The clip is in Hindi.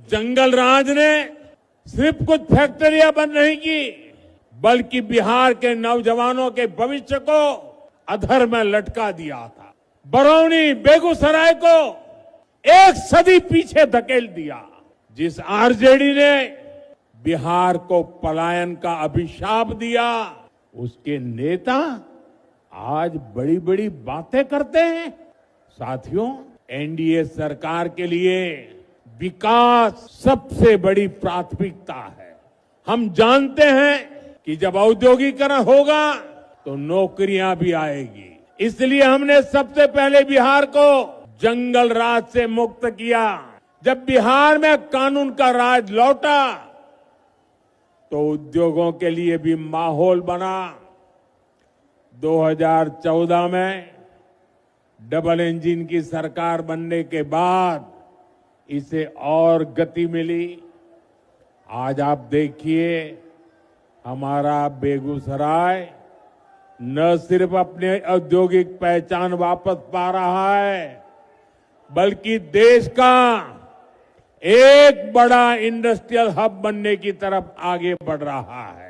जंगल राज ने सिर्फ कुछ फैक्ट्रियां बंद नहीं की, बल्कि बिहार के नौजवानों के भविष्य को अधर में लटका दिया था। बरौनी, बेगूसराय को एक सदी पीछे धकेल दिया। जिस आरजेडी ने बिहार को पलायन का अभिशाप दिया, उसके नेता आज बड़ी बड़ी बातें करते हैं। साथियों, एनडीए सरकार के लिए विकास सबसे बड़ी प्राथमिकता है। हम जानते हैं कि जब औद्योगिकरण होगा तो नौकरियां भी आएगी। इसलिए हमने सबसे पहले बिहार को जंगल राज से मुक्त किया। जब बिहार में कानून का राज लौटा तो उद्योगों के लिए भी माहौल बना। 2014 में डबल इंजन की सरकार बनने के बाद इसे और गति मिली। आज आप देखिए, हमारा बेगूसराय न सिर्फ अपने औद्योगिक पहचान वापस पा रहा है, बल्कि देश का एक बड़ा इंडस्ट्रियल हब बनने की तरफ आगे बढ़ रहा है।